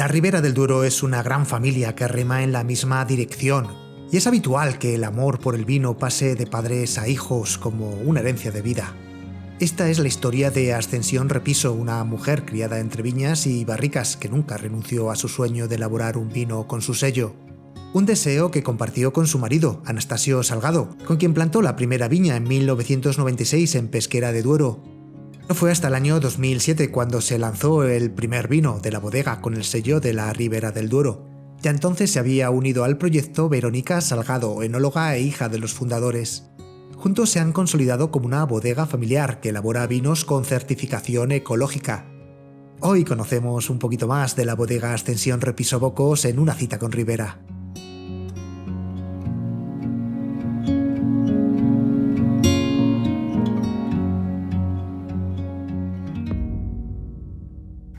La Ribera del Duero es una gran familia que rema en la misma dirección, y es habitual que el amor por el vino pase de padres a hijos como una herencia de vida. Esta es la historia de Ascensión Repiso, una mujer criada entre viñas y barricas que nunca renunció a su sueño de elaborar un vino con su sello. Un deseo que compartió con su marido, Anastasio Salgado, con quien plantó la primera viña en 1996 en Pesquera de Duero. No fue hasta el año 2007 cuando se lanzó el primer vino de la bodega con el sello de la Ribera del Duero. Ya entonces se había unido al proyecto Verónica Salgado, enóloga e hija de los fundadores. Juntos se han consolidado como una bodega familiar que elabora vinos con certificación ecológica. Hoy conocemos un poquito más de la bodega Ascensión Repiso Bocos en una cita con Ribera.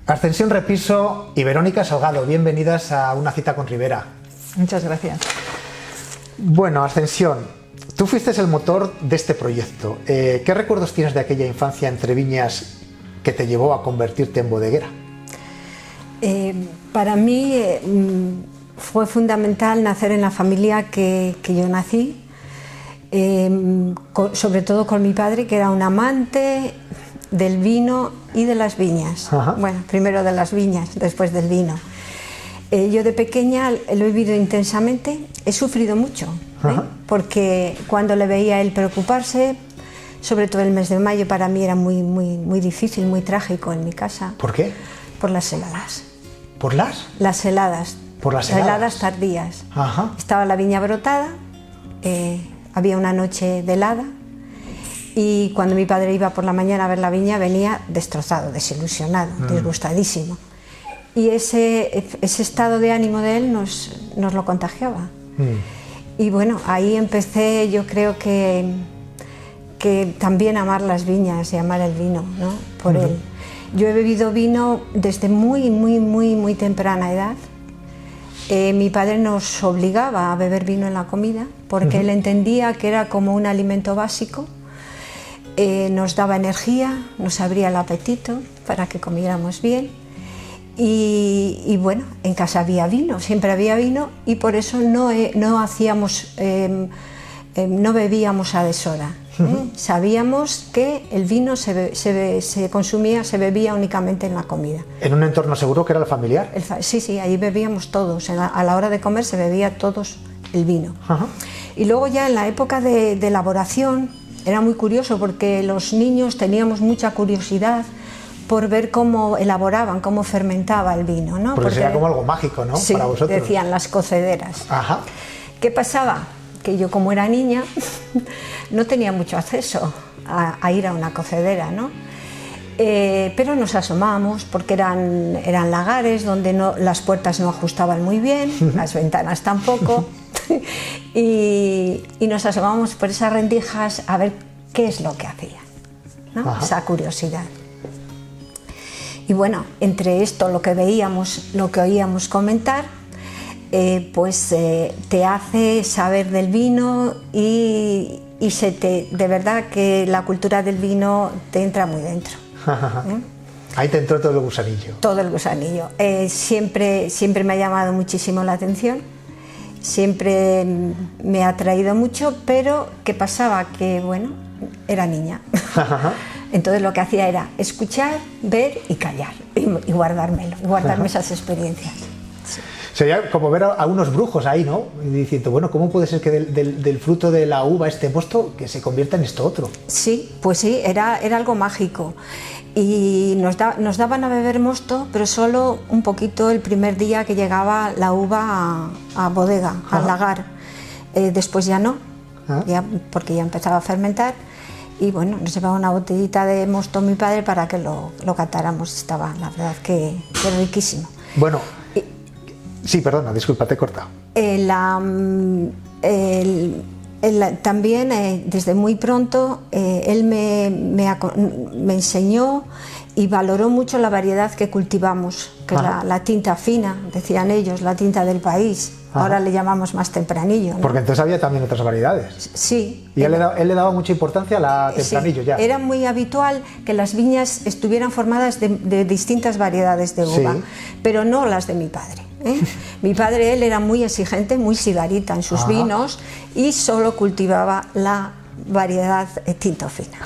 Ascensión Repiso y Verónica Salgado, bienvenidas a una cita con Ribera. Muchas gracias. Bueno, Ascensión, tú fuiste el motor de este proyecto. ¿Qué recuerdos tienes de aquella infancia entre viñas que te llevó a convertirte en bodeguera? Para mí fue fundamental nacer en la familia que yo nací, sobre todo con mi padre, que era un amante del vino y de las viñas. Ajá. Bueno, primero de las viñas, después del vino. Yo de pequeña lo he vivido intensamente, he sufrido mucho, porque cuando le veía a él preocuparse, sobre todo el mes de mayo para mí era muy difícil, muy trágico en mi casa. ¿Por qué? Por las heladas. ¿Por las? Las heladas. ¿Por las heladas? Heladas tardías. Ajá. Estaba la viña brotada, había una noche de helada, y cuando mi padre iba por la mañana a ver la viña venía destrozado, desilusionado, disgustadísimo. Y ese estado de ánimo de él nos lo contagiaba. Y bueno, ahí empecé, yo creo que también a amar las viñas y amar el vino, ¿no? Por él. Yo he bebido vino desde muy temprana edad. Mi padre nos obligaba a beber vino en la comida porque él entendía que era como un alimento básico. Nos daba energía, nos abría el apetito para que comiéramos bien y bueno, en casa había vino, siempre había vino y por eso no bebíamos a deshora. Sabíamos que el vino se consumía, se bebía únicamente en la comida. ¿En un entorno seguro que era el familiar? Sí, ahí bebíamos todos, a la hora de comer se bebía todos el vino. Y luego ya en la época de elaboración, era muy curioso porque los niños teníamos mucha curiosidad por ver cómo elaboraban, cómo fermentaba el vino, ¿no? Porque sería como algo mágico, ¿no? Sí, para vosotros. Decían las cocederas. Ajá. ¿Qué pasaba? Que yo, como era niña, no tenía mucho acceso a ir a una cocedera, ¿no? Pero nos asomábamos porque eran lagares donde las puertas no ajustaban muy bien, las ventanas tampoco. y nos asomábamos por esas rendijas a ver qué es lo que hacía, ¿no? Esa curiosidad. Y bueno, entre esto, lo que veíamos, lo que oíamos comentar, te hace saber del vino y de verdad que la cultura del vino te entra muy dentro. Ahí te entró todo el gusanillo. Todo el gusanillo. Siempre me ha llamado muchísimo la atención. Siempre me ha atraído mucho, pero ¿qué pasaba? Que bueno, era niña. Entonces lo que hacía era escuchar, ver y callar y guardarme esas experiencias. Sí. Sería como ver a unos brujos ahí, ¿no? Y diciendo, bueno, ¿cómo puede ser que del fruto de la uva, este mosto, que se convierta en esto otro? Sí, pues sí, era algo mágico. Y nos daban a beber mosto, pero solo un poquito el primer día que llegaba la uva a bodega, al lagar. Después ya no, porque ya empezaba a fermentar. Y bueno, nos llevaba una botellita de mosto mi padre para que lo catáramos. Estaba, la verdad, que riquísimo. Bueno, sí, perdona, disculpa, te he cortado. También desde muy pronto él me enseñó y valoró mucho la variedad que cultivamos, que es la tinta fina, decían ellos, la tinta del país. Ahora le llamamos más tempranillo, ¿no? Porque entonces había también otras variedades. Sí. Y él le daba mucha importancia a la tempranillo, sí, ya. Era muy habitual que las viñas estuvieran formadas de distintas variedades de uva, sí, pero no las de mi padre. Mi padre, él era muy exigente, muy sibarita en sus vinos y solo cultivaba la variedad tinto fina.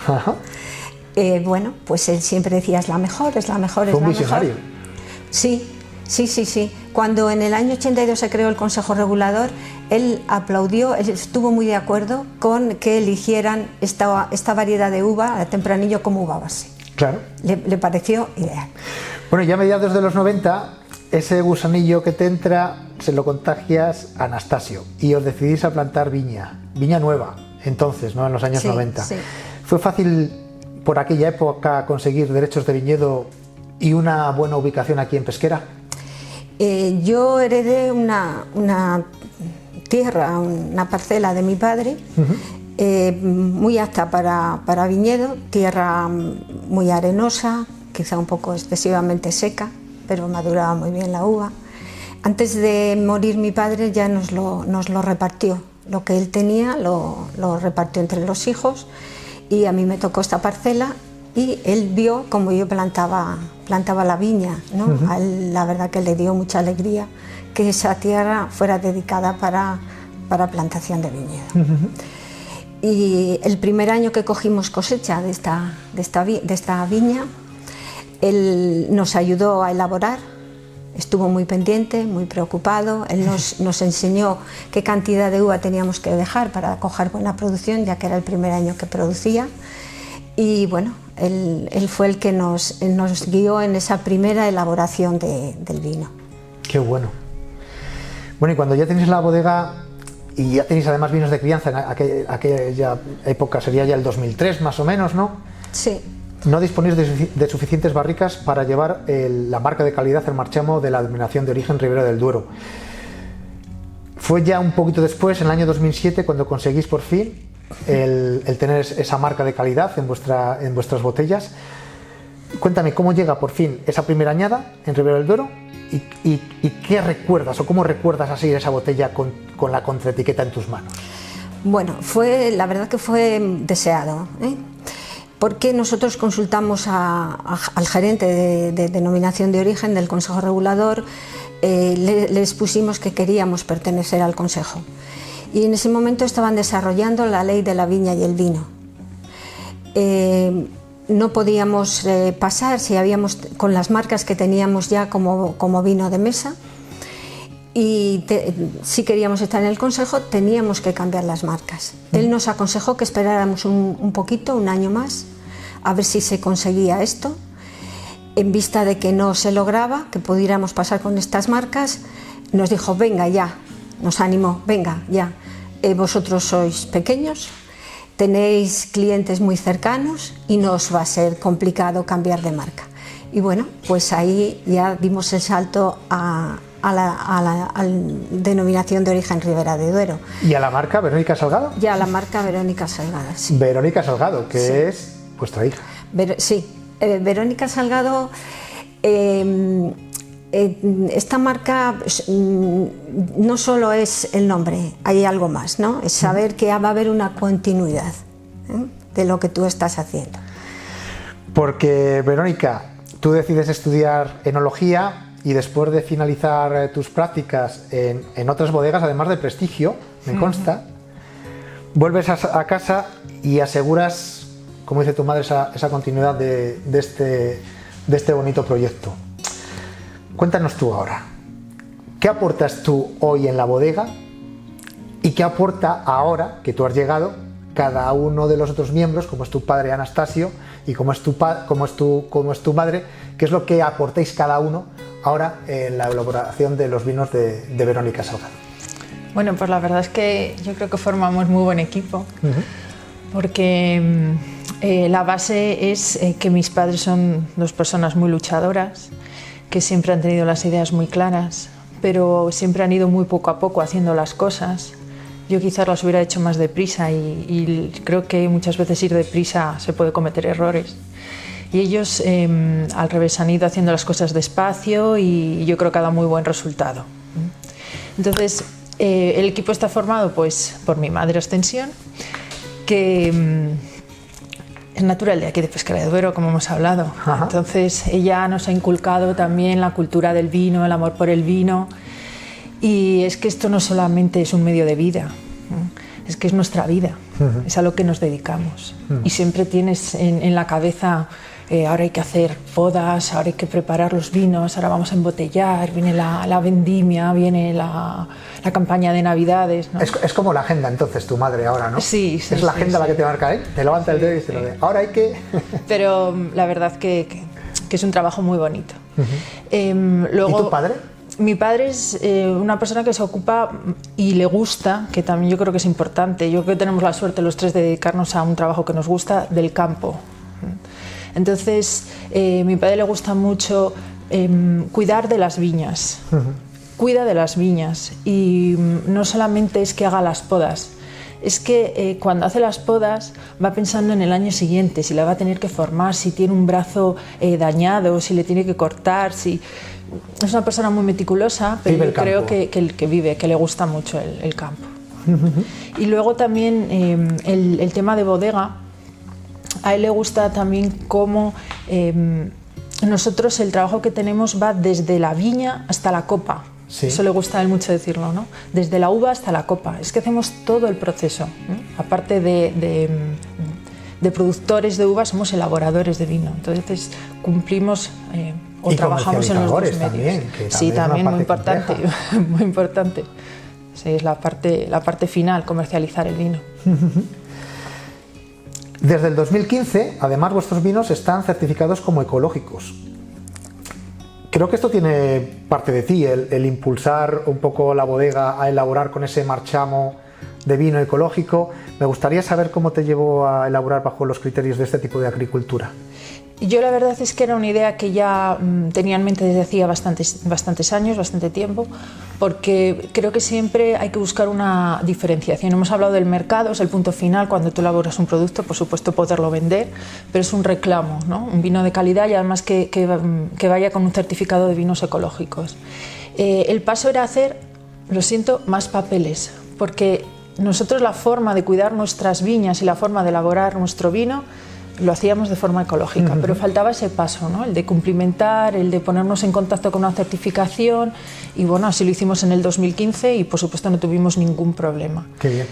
Bueno, pues él siempre decía, es la mejor, es la mejor, es la mejor. ¿Fue un visionario? Sí. Cuando en el año 82 se creó el Consejo Regulador, él aplaudió, él estuvo muy de acuerdo con que eligieran esta variedad de uva, la tempranillo, como uva base. Claro. Le pareció ideal. Bueno, ya a mediados de los 90, ese gusanillo que te entra, se lo contagias a Anastasio y os decidís a plantar viña nueva, entonces, ¿no? En los años 90. Sí. ¿Fue fácil por aquella época conseguir derechos de viñedo y una buena ubicación aquí en Pesquera? Yo heredé una tierra, una parcela de mi padre, muy apta para viñedo, tierra muy arenosa, quizá un poco excesivamente seca, pero maduraba muy bien la uva. Antes de morir mi padre ya nos lo repartió, lo que él tenía lo repartió entre los hijos y a mí me tocó esta parcela. Y él vio como yo plantaba la viña, ¿no? A él, la verdad que le dio mucha alegría que esa tierra fuera dedicada para plantación de viñedo. Y el primer año que cogimos cosecha de esta viña, él nos ayudó a elaborar, estuvo muy pendiente, muy preocupado, él nos enseñó qué cantidad de uva teníamos que dejar para coger buena producción, ya que era el primer año que producía. Y bueno, él fue el que nos guió en esa primera elaboración del vino. Qué bueno. Bueno, y cuando ya tenéis la bodega y ya tenéis además vinos de crianza, en aquella época sería ya el 2003 más o menos, ¿no? Sí. No disponéis de suficientes barricas para llevar la marca de calidad, el marchamo de la denominación de origen Ribera del Duero. Fue ya un poquito después, en el año 2007, cuando conseguís por fin el tener esa marca de calidad en vuestras botellas. Cuéntame, ¿cómo llega por fin esa primera añada en Ribera del Duero y qué recuerdas o cómo recuerdas así esa botella con la contraetiqueta en tus manos? Bueno, la verdad que fue deseado, porque nosotros consultamos al gerente de denominación de origen del Consejo Regulador, les pusimos que queríamos pertenecer al Consejo. Y en ese momento estaban desarrollando la ley de la viña y el vino. No podíamos pasar si habíamos con las marcas que teníamos ya como vino de mesa, y si queríamos estar en el consejo teníamos que cambiar las marcas. Él nos aconsejó que esperáramos un poquito, un año más, a ver si se conseguía esto. En vista de que no se lograba, que pudiéramos pasar con estas marcas, nos dijo, venga ya, nos animó, venga ya, vosotros sois pequeños, tenéis clientes muy cercanos y no os va a ser complicado cambiar de marca. Y bueno, pues ahí ya dimos el salto a la denominación de origen Ribera de Duero. ¿Y a la marca Verónica Salgado? Ya a la marca Verónica Salgado, sí. Verónica Salgado, que sí, es vuestra hija. Sí, Verónica Salgado, esta marca no solo es el nombre, hay algo más, ¿no? Es saber que va a haber una continuidad de lo que tú estás haciendo. Porque, Verónica, tú decides estudiar enología y después de finalizar tus prácticas en otras bodegas, además de prestigio, me consta, vuelves a casa y aseguras, como dice tu madre, esa continuidad de este bonito proyecto. Cuéntanos tú ahora, ¿qué aportas tú hoy en la bodega y qué aporta ahora que tú has llegado cada uno de los otros miembros, como es tu padre Anastasio y como es tu madre? ¿Qué es lo que aportáis cada uno ahora en la elaboración de los vinos de Verónica Salgado? Bueno, pues la verdad es que yo creo que formamos muy buen equipo, porque la base es que mis padres son dos personas muy luchadoras, que siempre han tenido las ideas muy claras, pero siempre han ido muy poco a poco haciendo las cosas. Yo quizás las hubiera hecho más deprisa y creo que muchas veces ir deprisa se puede cometer errores. Y ellos al revés han ido haciendo las cosas despacio y yo creo que ha dado muy buen resultado. Entonces el equipo está formado pues por mi madre Ascensión, que es natural de aquí de Pesquera de Duero, como hemos hablado. Ajá. Entonces ella nos ha inculcado también la cultura del vino, el amor por el vino. Y es que esto no solamente es un medio de vida, ¿no? Es que es nuestra vida, es a lo que nos dedicamos. Y siempre tienes en la cabeza, ahora hay que hacer bodas, ahora hay que preparar los vinos, ahora vamos a embotellar, viene la vendimia, viene la campaña de Navidades, ¿no? Es como la agenda entonces, tu madre ahora, ¿no? Sí, sí. Es la agenda la que te marca, ¿eh? Te levanta el dedo y dice, ahora hay que... Pero la verdad que es un trabajo muy bonito. Luego, ¿y tu padre? Mi padre es una persona que se ocupa y le gusta, que también yo creo que es importante. Yo creo que tenemos la suerte los tres de dedicarnos a un trabajo que nos gusta, del campo. Entonces, mi padre le gusta mucho cuidar de las viñas. Cuida de las viñas y no solamente es que haga las podas, es que cuando hace las podas va pensando en el año siguiente, si la va a tener que formar, si tiene un brazo dañado, si le tiene que cortar, si... Es una persona muy meticulosa, pero yo creo que le gusta mucho el campo. Y luego también el tema de bodega, a él le gusta también cómo nosotros el trabajo que tenemos va desde la viña hasta la copa. Sí. Eso le gusta a él mucho decirlo, ¿no? Desde la uva hasta la copa. Es que hacemos todo el proceso, ¿no? Aparte de productores de uva, somos elaboradores de vino. Entonces cumplimos o trabajamos en los dos medios. También, sí, también muy importante, muy importante. Sí, es la parte final, comercializar el vino. Desde el 2015, además, vuestros vinos están certificados como ecológicos. Creo que esto tiene parte de ti, el impulsar un poco la bodega a elaborar con ese marchamo de vino ecológico. Me gustaría saber cómo te llevó a elaborar bajo los criterios de este tipo de agricultura. Yo la verdad es que era una idea que ya tenía en mente desde hacía bastantes años, bastante tiempo, porque creo que siempre hay que buscar una diferenciación. Hemos hablado del mercado, es el punto final, cuando tú elaboras un producto, por supuesto poderlo vender, pero es un reclamo, ¿no? Un vino de calidad y además que vaya con un certificado de vinos ecológicos. El paso era hacer, lo siento, más papeles, porque nosotros la forma de cuidar nuestras viñas y la forma de elaborar nuestro vino lo hacíamos de forma ecológica, pero faltaba ese paso, ¿no? El de cumplimentar, el de ponernos en contacto con una certificación y bueno, así lo hicimos en el 2015 y por supuesto no tuvimos ningún problema. Qué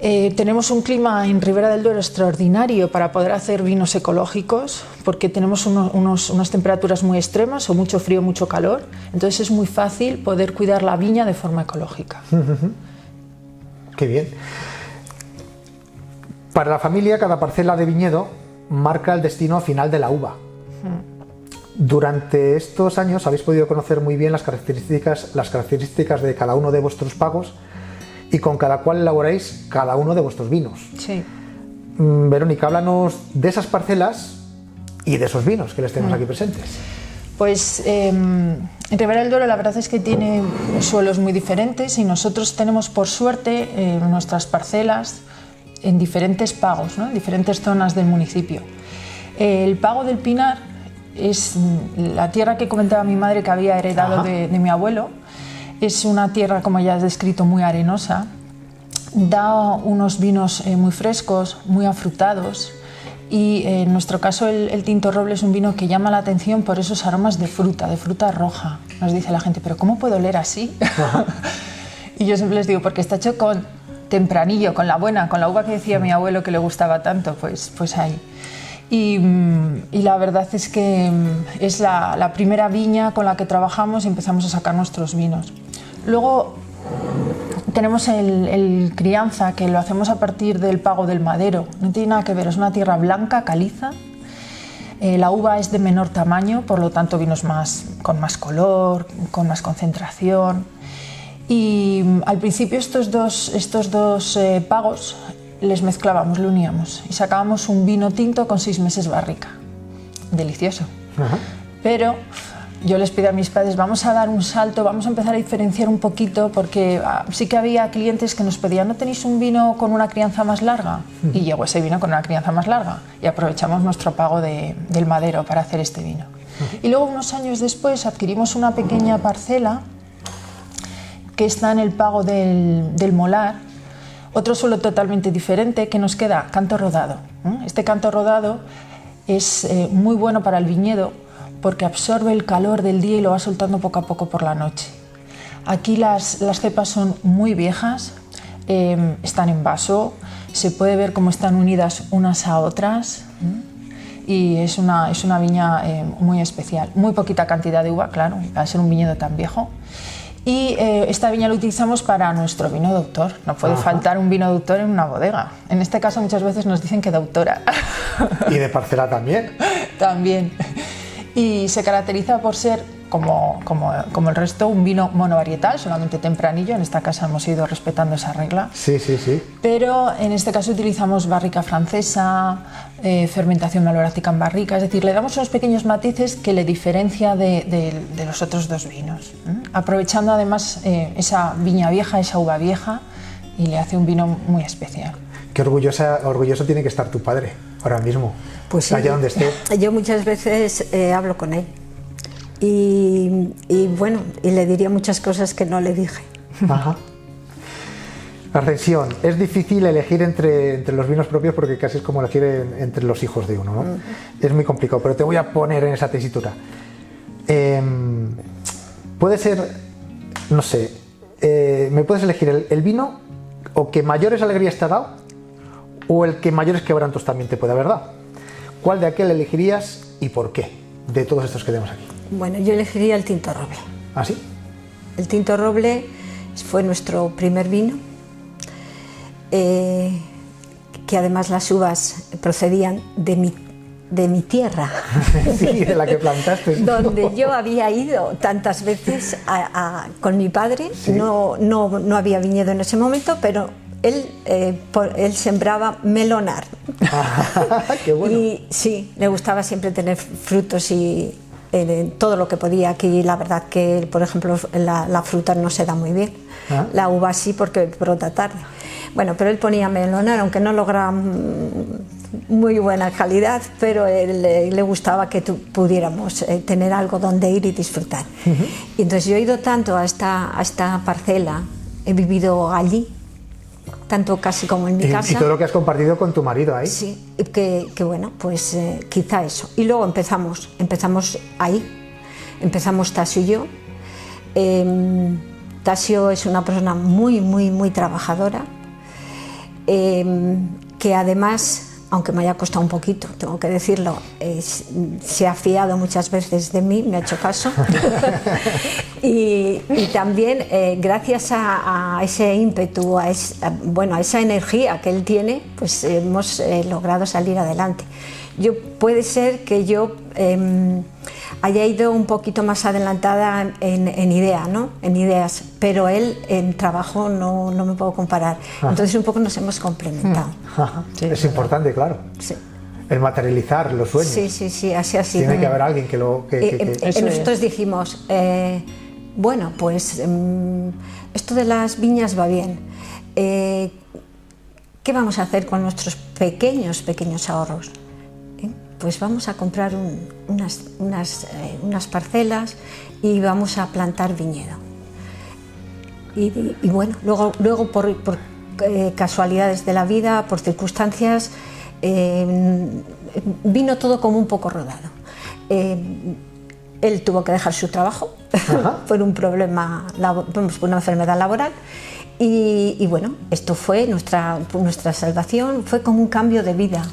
bien. Tenemos un clima en Ribera del Duero extraordinario para poder hacer vinos ecológicos porque tenemos unas temperaturas muy extremas o mucho frío, mucho calor, entonces es muy fácil poder cuidar la viña de forma ecológica. Qué bien. Para la familia, cada parcela de viñedo marca el destino final de la uva. Durante estos años habéis podido conocer muy bien las características de cada uno de vuestros pagos y con cada cual elaboráis cada uno de vuestros vinos. Sí. Verónica, háblanos de esas parcelas y de esos vinos que les tenemos aquí presentes. Pues en Ribera del Duero la verdad es que tiene suelos muy diferentes y nosotros tenemos por suerte nuestras parcelas en diferentes pagos, ¿no? En diferentes zonas del municipio. El pago del Pinar es la tierra que comentaba mi madre que había heredado de mi abuelo. Es una tierra, como ya has descrito, muy arenosa. Da unos vinos muy frescos, muy afrutados y en nuestro caso el Tinto Roble es un vino que llama la atención por esos aromas de fruta roja. Nos dice la gente, ¿pero cómo puede oler así? Y yo siempre les digo, porque está hecho con tempranillo, con la uva que decía mi abuelo que le gustaba tanto, pues ahí. Y la verdad es que es la primera viña con la que trabajamos y empezamos a sacar nuestros vinos. Luego tenemos el crianza, que lo hacemos a partir del Pago del Madero. No tiene nada que ver, es una tierra blanca, caliza. La uva es de menor tamaño, por lo tanto vinos con más color, con más concentración. Y al principio estos dos pagos les mezclábamos, lo uníamos y sacábamos un vino tinto con 6 meses barrica. Delicioso. Pero yo les pido a mis padres, vamos a dar un salto, vamos a empezar a diferenciar un poquito, porque sí que había clientes que nos pedían, ¿no tenéis un vino con una crianza más larga? Y llegó ese vino con una crianza más larga y aprovechamos nuestro pago del madero para hacer este vino. Y luego, unos años después, adquirimos una pequeña parcela que está en el pago del molar, otro suelo totalmente diferente, que nos queda canto rodado. Este canto rodado es muy bueno para el viñedo porque absorbe el calor del día y lo va soltando poco a poco por la noche. Aquí las cepas son muy viejas, están en vaso, se puede ver cómo están unidas unas a otras y es una viña muy especial. Muy poquita cantidad de uva, claro, al ser un viñedo tan viejo. Y esta viña la utilizamos para nuestro vino de autor. No puede faltar un vino de autor en una bodega. En este caso muchas veces nos dicen que de autora. ¿Y de parcela también? También. Y se caracteriza por ser, como el resto, un vino monovarietal, solamente tempranillo. En esta casa hemos ido respetando esa regla. Sí, sí, sí. Pero en este caso utilizamos barrica francesa, fermentación maloláctica en barrica, es decir, le damos unos pequeños matices que le diferencia de los otros dos vinos, aprovechando además esa viña vieja, esa uva vieja, y le hace un vino muy especial. Qué orgulloso tiene que estar tu padre ahora mismo, pues sí, allá donde esté. Yo muchas veces hablo con él y bueno, y le diría muchas cosas que no le dije. Ajá. Ascensión, es difícil elegir entre los vinos propios porque casi es como elegir entre los hijos de uno, ¿no? Es muy complicado, pero te voy a poner en esa tesitura. Puede ser, no sé, ¿me puedes elegir el vino o que mayores alegrías te ha dado o el que mayores quebrantos también te puede haber dado? ¿Cuál de aquel elegirías y por qué, de todos estos que tenemos aquí? Bueno, yo elegiría el Tinto Roble. ¿Ah, sí? El Tinto Roble fue nuestro primer vino, que además las uvas procedían de mi tierra. Sí, de la que plantaste. Donde yo había ido tantas veces con mi padre. Sí. No había viñedo en ese momento, pero él sembraba melonar. ¡Qué bueno! Y sí, le gustaba siempre tener frutos y todo lo que podía. Aquí la verdad que, por ejemplo, la fruta no se da muy bien. La uva sí, porque brota tarde. Bueno, pero él ponía melonar, aunque no lograba muy buena calidad, pero le gustaba que pudiéramos tener algo donde ir y disfrutar. Y entonces yo he ido tanto a esta parcela, he vivido allí, tanto casi como en mi casa. Y todo lo que has compartido con tu marido ahí. Sí, que bueno, pues quizá eso. Y luego empezamos ahí, empezamos Tasio y yo. Tasio es una persona muy, muy, muy trabajadora, que además, aunque me haya costado un poquito, tengo que decirlo, se ha fiado muchas veces de mí, me ha hecho caso. y también gracias a ese ímpetu, a esa energía que él tiene, pues hemos logrado salir adelante. Puede ser que yo haya ido un poquito más adelantada en idea, ¿no? En ideas, pero él en trabajo no me puedo comparar. Entonces un poco nos hemos complementado. Sí, es importante, claro. Sí. El materializar los sueños. Sí, así. Tiene que haber alguien que lo... nosotros dijimos, bueno, pues esto de las viñas va bien. ¿Qué vamos a hacer con nuestros pequeños ahorros? Pues vamos a comprar unas parcelas y vamos a plantar viñedo. Y bueno, luego por casualidades de la vida, por circunstancias, vino todo como un poco rodado. Él tuvo que dejar su trabajo por un problema, por una enfermedad laboral. Y bueno, esto fue nuestra salvación, fue como un cambio de vida,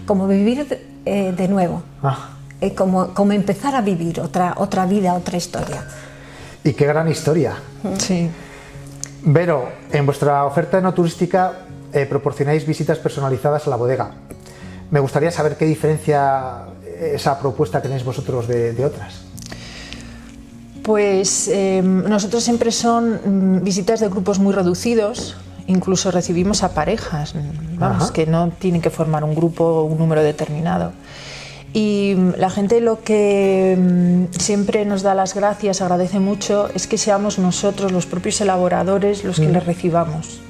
como vivir de nuevo, como empezar a vivir otra vida, otra historia. Y qué gran historia. Sí. Vero, en vuestra oferta no turística proporcionáis visitas personalizadas a la bodega. Me gustaría saber qué diferencia esa propuesta tenéis vosotros de otras. Pues nosotros siempre son visitas de grupos muy reducidos. Incluso recibimos a parejas, vamos, que no tienen que formar un grupo o un número determinado. Y la gente lo que siempre nos da las gracias, agradece mucho, es que seamos nosotros, los propios elaboradores, los que les recibamos.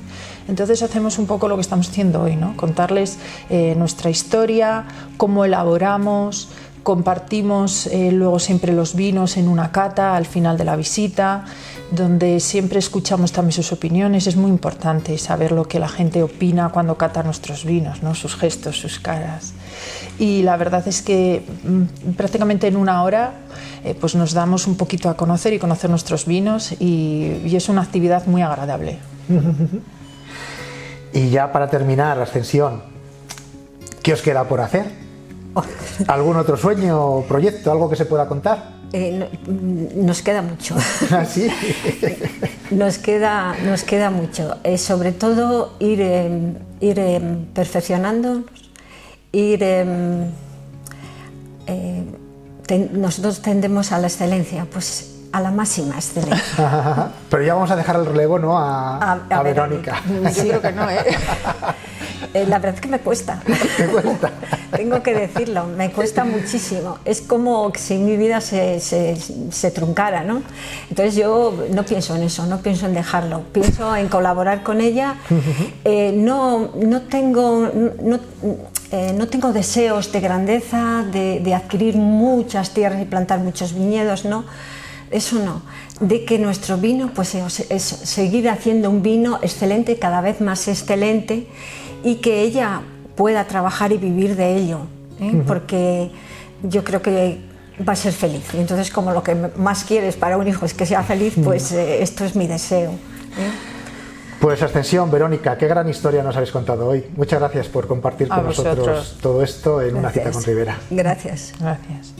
Entonces hacemos un poco lo que estamos haciendo hoy, ¿no? Contarles nuestra historia, cómo elaboramos, compartimos luego siempre los vinos en una cata al final de la visita, donde siempre escuchamos también sus opiniones. Es muy importante saber lo que la gente opina cuando cata nuestros vinos, ¿no? Sus gestos, sus caras. Y la verdad es que prácticamente en una hora pues nos damos un poquito a conocer y conocer nuestros vinos y es una actividad muy agradable. Y ya para terminar, Ascensión, ¿qué os queda por hacer? ¿Algún otro sueño o proyecto, algo que se pueda contar? Nos queda mucho. ¿Ah, sí? Nos queda mucho. Sobre todo ir perfeccionándonos, nosotros tendemos a la excelencia, pues a la máxima excelencia. Pero ya vamos a dejar el relevo, ¿no? a Verónica. Yo creo que no, ¿eh? La verdad es que me cuesta. ¿Te cuesta? Tengo que decirlo, me cuesta muchísimo. Es como si mi vida se truncara, ¿no? Entonces yo no pienso en eso, no pienso en dejarlo, pienso en colaborar con ella. No tengo deseos de grandeza, de adquirir muchas tierras y plantar muchos viñedos, no. Eso no, de que nuestro vino pues es seguir haciendo un vino excelente, cada vez más excelente, y que ella pueda trabajar y vivir de ello, porque yo creo que va a ser feliz. Y entonces, como lo que más quieres para un hijo es que sea feliz, pues esto es mi deseo. Pues Ascensión, Verónica, qué gran historia nos habéis contado hoy. Muchas gracias por compartir con nosotros todo esto en una cita con Ribera. Gracias. Gracias.